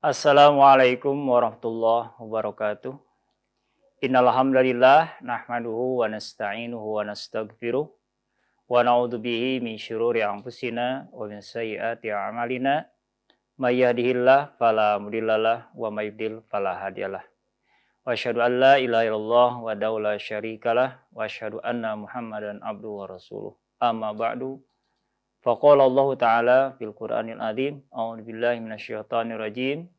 Assalamualaikum warahmatullahi wabarakatuh. Innal hamdalillah nahmaduhu wa nasta'inuhu wa nastaghfiruh wa na'udzu bihi min syururi anfusina wa min sayyiati a'malina. May yahdihillahu fala mudhillalah wa may yudhlil fala hadiyalah. Wa asyhadu an la ilaha illallah wahdahu la syarikalah wa asyhadu anna Muhammadan abduhu wa rasuluh. Amma ba'du. Faqala Allah Ta'ala fil Qur'anil Azim, a'udzu billahi minasyaitonir rajim.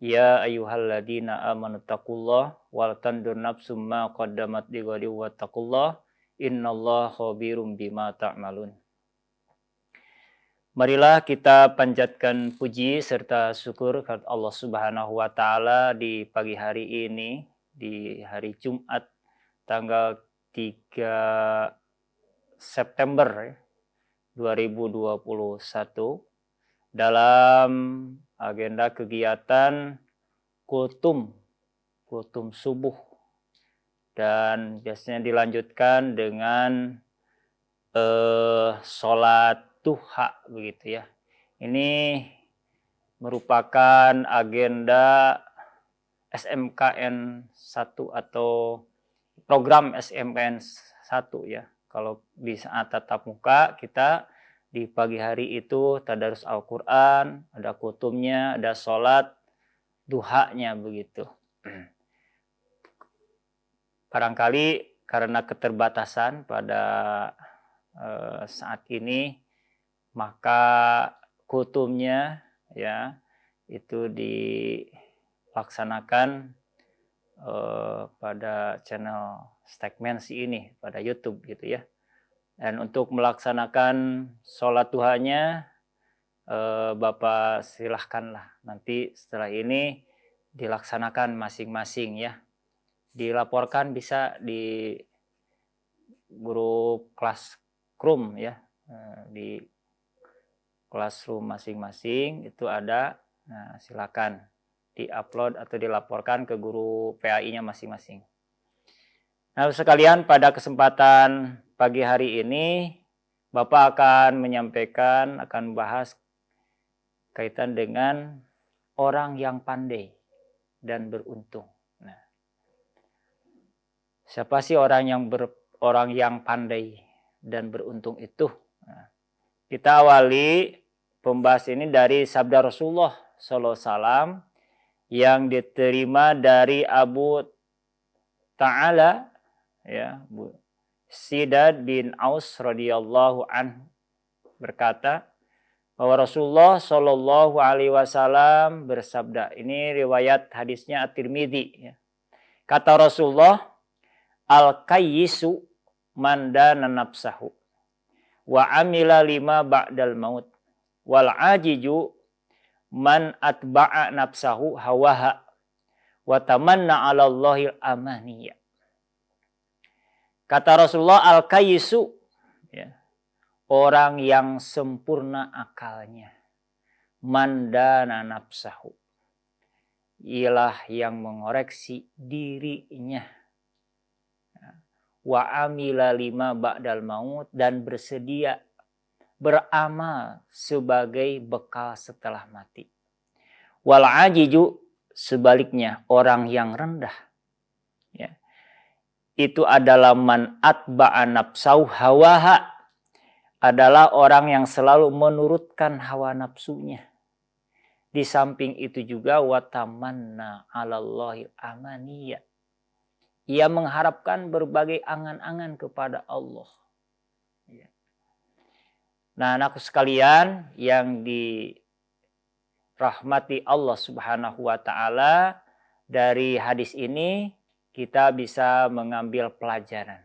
Ya ayyuhalladzina amanu taqullaha wal tandur nafsum ma qaddamat lighadin wattaqullaha innallaha khabirum bima ta'malun. Marilah kita panjatkan puji serta syukur kepada Allah Subhanahu wa taala di pagi hari ini, di hari Jumat tanggal 3 September 2021 dalam agenda kegiatan kultum subuh, dan biasanya dilanjutkan dengan sholat duha begitu ya. Ini merupakan agenda SMKN 1 atau program SMKN 1 ya. Kalau di saat tatap muka kita di pagi hari itu tadarus Al-Quran, ada kutumnya, ada sholat duhanya begitu. Barangkali karena keterbatasan pada saat ini, maka kutumnya ya itu dilaksanakan pada channel Stegmensi ini pada YouTube gitu ya. Dan untuk melaksanakan sholat duhanya, Bapak silahkanlah nanti setelah ini dilaksanakan masing-masing ya. Dilaporkan bisa di grup classroom ya, di classroom masing-masing itu ada. Nah, silakan diupload atau dilaporkan ke guru PAI-nya masing-masing. Nah, sekalian, pada kesempatan pagi hari ini Bapak akan menyampaikan, akan bahas kaitan dengan orang yang pandai dan beruntung. Nah, siapa sih orang yang pandai dan beruntung itu? Nah, kita awali pembahas ini dari sabda Rasulullah SAW yang diterima dari Abu Ta'ala ya, Sidad bin Aus radhiyallahu anhu berkata bahwa Rasulullah Shallallahu alaihi wasallam bersabda. Ini riwayat hadisnya At-Tirmidzi ya. Kata Rasulullah, al-kayyisu man dana nafsahu wa amila lima ba'dal maut wal ajiju man atba'a nafsahu hawaha wa tamanna 'ala Allahil amaniyya. Kata Rasulullah, al-kayyisu ya, orang yang sempurna akalnya, mandana nafsahu, ialah yang mengoreksi dirinya, wa amila lima ba'dal maut, dan bersedia beramal sebagai bekal setelah mati. Wal ajiju, sebaliknya orang yang rendah ya, itu adalah man atba'a nafsahu hawaha, adalah orang yang selalu menurutkan hawa nafsunya. Di samping itu juga watamanna 'alallahi amaniyya, ia mengharapkan berbagai angan-angan kepada Allah. Nah, anakku sekalian yang dirahmati Allah Subhanahu wa taala, dari hadis ini kita bisa mengambil pelajaran.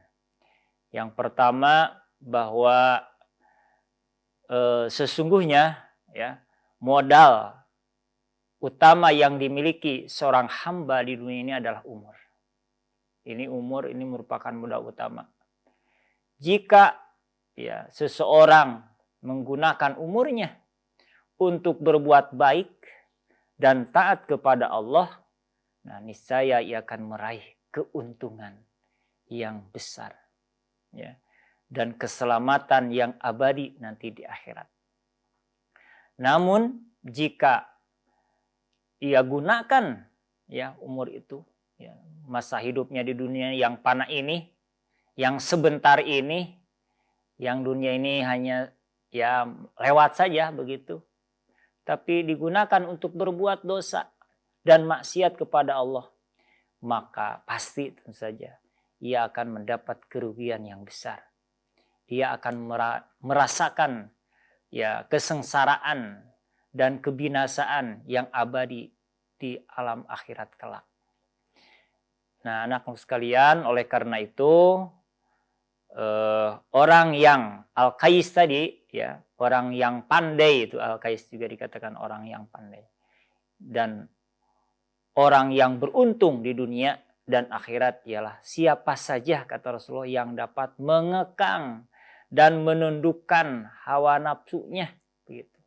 Yang pertama, bahwa sesungguhnya ya, modal utama yang dimiliki seorang hamba di dunia ini adalah umur. Umur ini merupakan modal utama. Jika ya seseorang menggunakan umurnya untuk berbuat baik dan taat kepada Allah, nah niscaya ia akan meraih keuntungan yang besar ya, dan keselamatan yang abadi nanti di akhirat. Namun jika dia gunakan ya umur itu, ya, masa hidupnya di dunia yang fana ini, yang sebentar ini, yang dunia ini hanya ya lewat saja begitu, tapi digunakan untuk berbuat dosa dan maksiat kepada Allah, maka pasti tentu saja ia akan mendapat kerugian yang besar. Dia akan merasakan ya kesengsaraan dan kebinasaan yang abadi di alam akhirat kelak. Nah, anak sekalian, oleh karena itu orang yang al-kais tadi, ya, orang yang pandai, itu al-kais juga dikatakan orang yang pandai, dan orang yang beruntung di dunia dan akhirat ialah siapa saja, kata Rasulullah, yang dapat mengekang dan menundukkan hawa nafsunya, begitu,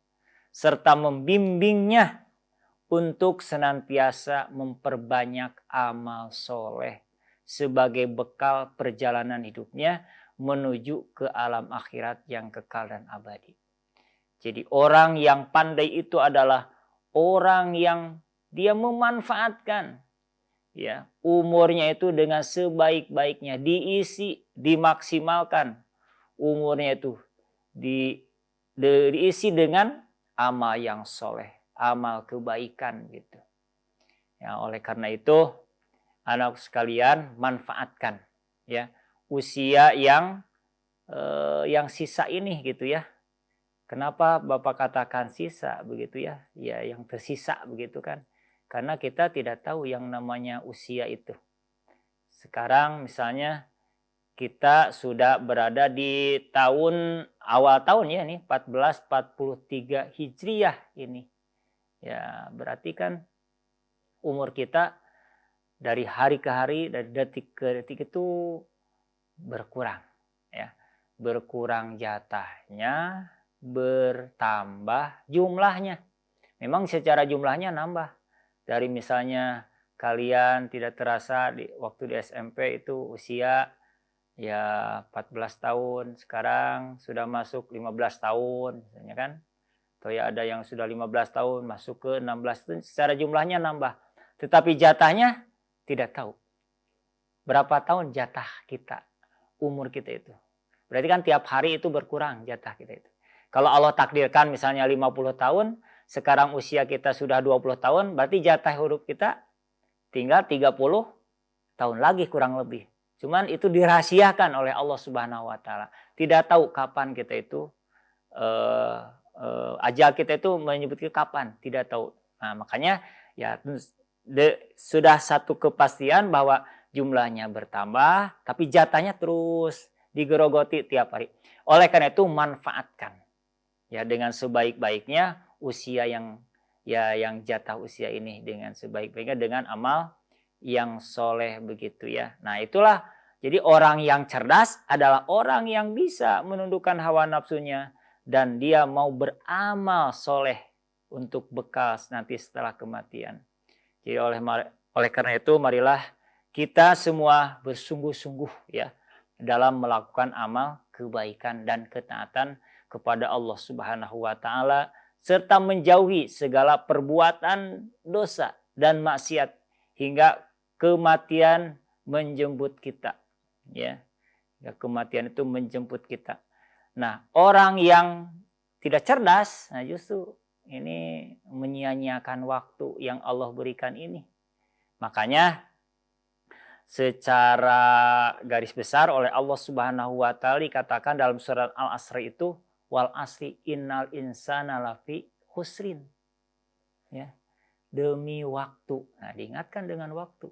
serta membimbingnya untuk senantiasa memperbanyak amal soleh sebagai bekal perjalanan hidupnya menuju ke alam akhirat yang kekal dan abadi. Jadi orang yang pandai itu adalah orang yang dia memanfaatkan ya umurnya itu dengan sebaik-baiknya, dimaksimalkan umurnya itu diisi dengan amal yang soleh, amal kebaikan gitu. Ya, oleh karena itu anak sekalian, manfaatkan ya usia yang sisa ini gitu ya. Kenapa Bapak katakan sisa begitu ya? Ya yang tersisa begitu kan. Karena kita tidak tahu yang namanya usia itu. Sekarang misalnya kita sudah berada di awal tahun ya nih 1443 Hijriah ini. Ya, berarti kan umur kita dari hari ke hari, dari detik ke detik itu berkurang ya. Berkurang jatahnya, bertambah jumlahnya. Memang secara jumlahnya nambah. Dari misalnya kalian tidak terasa waktu di SMP itu usia ya 14 tahun, sekarang sudah masuk 15 tahun misalnya kan. Atau ya ada yang sudah 15 tahun masuk ke 16 tahun, secara jumlahnya nambah. Tetapi jatahnya tidak tahu. Berapa tahun jatah kita, umur kita itu. Berarti kan tiap hari itu berkurang jatah kita itu. Kalau Allah takdirkan misalnya 50 tahun, sekarang usia kita sudah 20 tahun, berarti jatah hidup kita tinggal 30 tahun lagi kurang lebih. Cuman itu dirahasiakan oleh Allah Subhanahu wa taala. Tidak tahu kapan kita itu ajal kita itu menyebutkan kapan, tidak tahu. Nah, makanya ya sudah satu kepastian bahwa jumlahnya bertambah, tapi jatahnya terus digerogoti tiap hari. Oleh karena itu manfaatkan ya dengan sebaik-baiknya usia yang jatah usia ini dengan sebaik-baiknya dengan amal yang soleh begitu ya. Nah itulah jadi orang yang cerdas adalah orang yang bisa menundukkan hawa nafsunya dan dia mau beramal soleh untuk bekal nanti setelah kematian. Jadi oleh karena itu marilah kita semua bersungguh-sungguh ya dalam melakukan amal kebaikan dan ketaatan kepada Allah Subhanahu wa taala serta menjauhi segala perbuatan dosa dan maksiat hingga kematian menjemput kita ya. Ya kematian itu menjemput kita. Nah, orang yang tidak cerdas, nah justru ini menyia-nyiakan waktu yang Allah berikan ini. Makanya secara garis besar oleh Allah Subhanahu wa taala dikatakan dalam surat Al-Asr itu wal asri innal insana lafi khusrin. Ya. Demi waktu. Nah, diingatkan dengan waktu.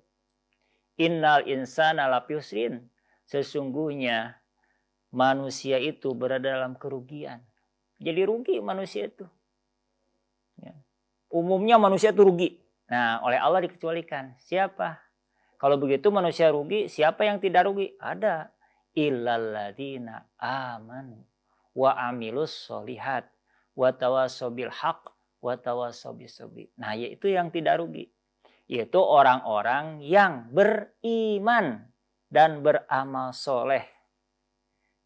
Innal insana lafi khusrin. Sesungguhnya manusia itu berada dalam kerugian. Jadi rugi manusia itu. Ya. Umumnya manusia itu rugi. Nah, oleh Allah dikecualikan. Siapa? Kalau begitu manusia rugi, siapa yang tidak rugi? Ada. Illalladzina amanu wa amilus solihat wa tawassaw bil haq wa tawassaw bis sabr. Nah, yaitu yang tidak rugi. Yaitu orang-orang yang beriman dan beramal soleh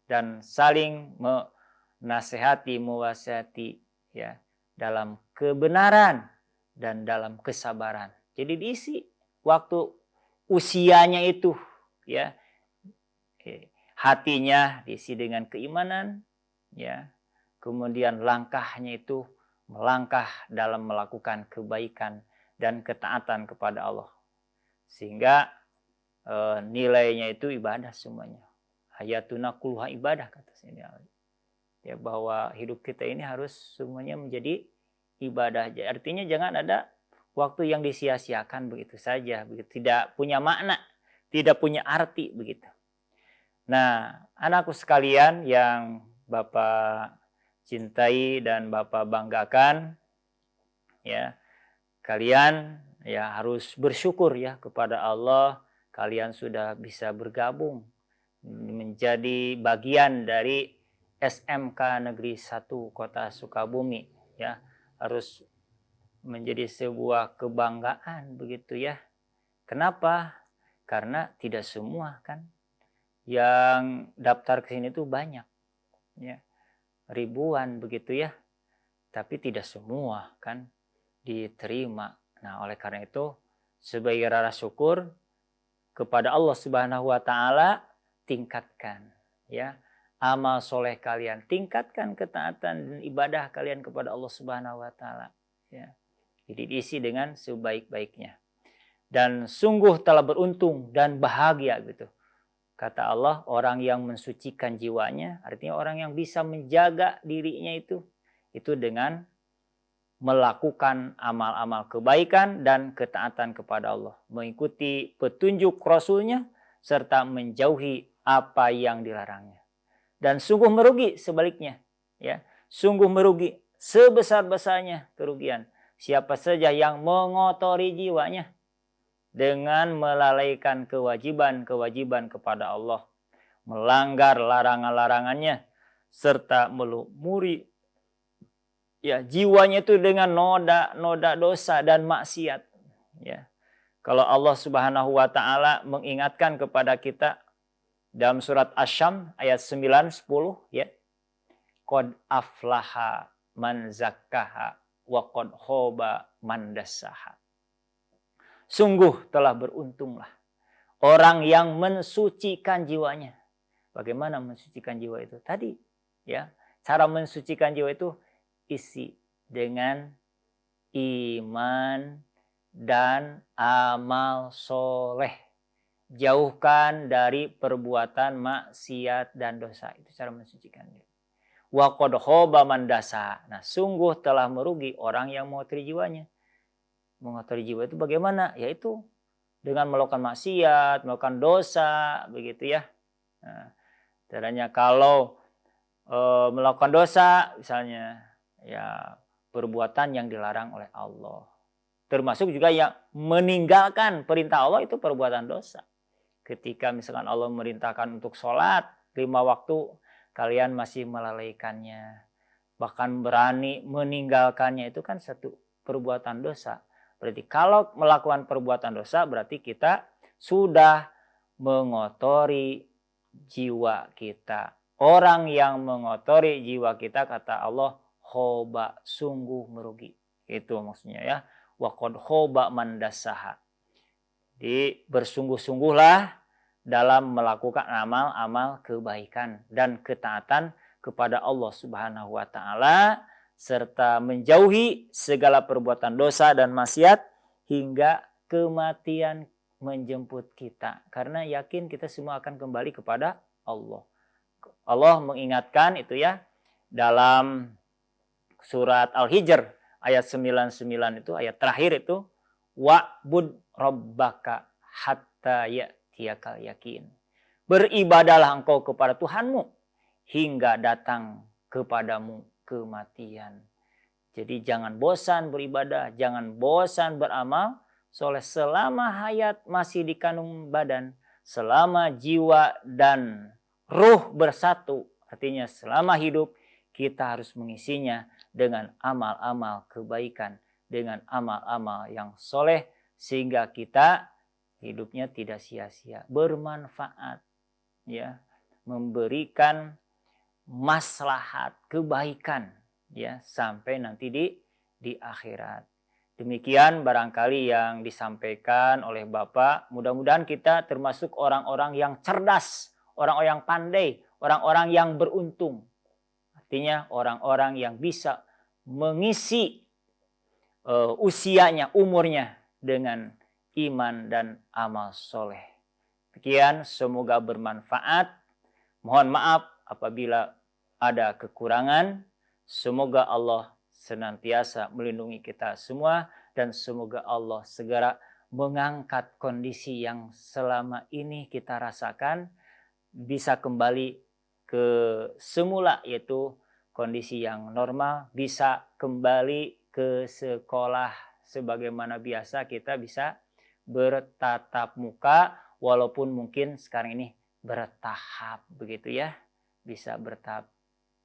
dan saling menasehati, mewasati ya dalam kebenaran dan dalam kesabaran. Jadi diisi waktu usianya itu, ya, hatinya diisi dengan keimanan, ya. Kemudian langkahnya itu melangkah dalam melakukan kebaikan dan ketaatan kepada Allah. Sehingga nilainya itu ibadah semuanya. Hayatuna kulluha ibadah, kata Sayyidina Ali. Ya, bahwa hidup kita ini harus semuanya menjadi ibadah. Artinya jangan ada waktu yang disia-siakan begitu saja, begitu, tidak punya makna, tidak punya arti begitu. Nah, anakku sekalian yang Bapak cintai dan Bapak banggakan, ya, kalian ya harus bersyukur ya kepada Allah, kalian sudah bisa bergabung menjadi bagian dari SMK Negeri 1 Kota Sukabumi, ya. Harus menjadi sebuah kebanggaan begitu ya. Kenapa? Karena tidak semua kan yang daftar ke sini tuh banyak, ya. Ribuan begitu ya. Tapi tidak semua kan diterima. Nah, oleh karena itu sebagai rasa syukur kepada Allah Subhanahu wa taala, tingkatkan ya amal soleh kalian, tingkatkan ketaatan dan ibadah kalian kepada Allah Subhanahu wa taala, ya. Jadi diisi dengan sebaik-baiknya. Dan sungguh telah beruntung dan bahagia gitu. Kata Allah, orang yang mensucikan jiwanya, artinya orang yang bisa menjaga dirinya itu dengan melakukan amal-amal kebaikan dan ketaatan kepada Allah, mengikuti petunjuk Rasulnya, serta menjauhi apa yang dilarangnya. Dan sungguh merugi sebaliknya, ya, sungguh merugi sebesar-besarnya kerugian siapa saja yang mengotori jiwanya dengan melalaikan kewajiban-kewajiban kepada Allah, melanggar larangan-larangannya, serta melumuri ya jiwanya itu dengan noda dosa dan maksiat, ya. Kalau Allah Subhanahu wa taala mengingatkan kepada kita dalam surat Asy-Syams ayat 9 10, ya. Qad aflaha man zakkaha wa qad khaba man dassaha. Sungguh telah beruntunglah orang yang mensucikan jiwanya. Bagaimana mensucikan jiwa itu? Tadi, ya, cara mensucikan jiwa itu isi dengan iman dan amal soleh. Jauhkan dari perbuatan maksiat dan dosa. Itu cara mensucikan diri. Wa qad khaba man dasa. Nah, sungguh telah merugi orang yang mengotori jiwanya. Mengotori jiwa itu bagaimana? Yaitu dengan melakukan maksiat, melakukan dosa, begitu ya. Nah, caranya kalau melakukan dosa, misalnya ya perbuatan yang dilarang oleh Allah. Termasuk juga yang meninggalkan perintah Allah itu perbuatan dosa. Ketika misalkan Allah merintahkan untuk sholat 5 waktu, kalian masih melalaikannya, bahkan berani meninggalkannya, itu kan satu perbuatan dosa. Berarti kalau melakukan perbuatan dosa berarti kita sudah mengotori jiwa kita. Orang yang mengotori jiwa kita, kata Allah, khoba, sungguh merugi. Itu maksudnya ya. Wa qad khoba man dassaha. Jadi bersungguh-sungguhlah dalam melakukan amal-amal kebaikan dan ketaatan kepada Allah Subhanahu wa taala, serta menjauhi segala perbuatan dosa dan maksiat hingga kematian menjemput kita. Karena yakin kita semua akan kembali kepada Allah. Allah mengingatkan itu ya dalam surat Al-Hijr ayat 99 itu, ayat terakhir itu, wa'bud rabbaka hatta ya'tiyakal yakin. Beribadahlah engkau kepada Tuhanmu hingga datang kepadamu kematian. Jadi jangan bosan beribadah, jangan bosan beramal soleh selama hayat masih di kandung badan, selama jiwa dan ruh bersatu. Artinya selama hidup kita harus mengisinya dengan amal-amal kebaikan, dengan amal-amal yang soleh, sehingga kita hidupnya tidak sia-sia, bermanfaat, ya, memberikan maslahat kebaikan, ya, sampai nanti di akhirat. Demikian barangkali yang disampaikan oleh Bapak. Mudah-mudahan kita termasuk orang-orang yang cerdas, orang-orang yang pandai, orang-orang yang beruntung. Artinya orang-orang yang bisa mengisi usianya, umurnya dengan iman dan amal soleh. Sekian, semoga bermanfaat. Mohon maaf apabila ada kekurangan. Semoga Allah senantiasa melindungi kita semua dan semoga Allah segera mengangkat kondisi yang selama ini kita rasakan bisa kembali ke semula, yaitu kondisi yang normal, bisa kembali ke sekolah sebagaimana biasa, kita bisa bertatap muka walaupun mungkin sekarang ini bertahap begitu ya, bisa bertahap.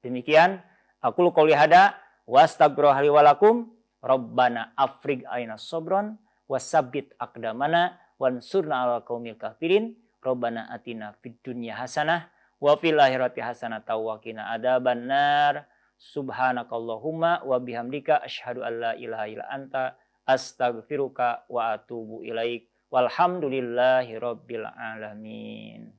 Demikian aku qouli hada wastaghfirullahi walakum rabbana afrigh aina sobron wasabbit aqdamana wansurna alal qaumil kafirin rabbana atina fid dunya hasanah wa fil akhirati hasanah wa qina adzabannar subhanakallahumma wa bihamdika asyhadu an la ilaha illa anta astaghfiruka wa atubu ilaik walhamdulillahi rabbil alamin.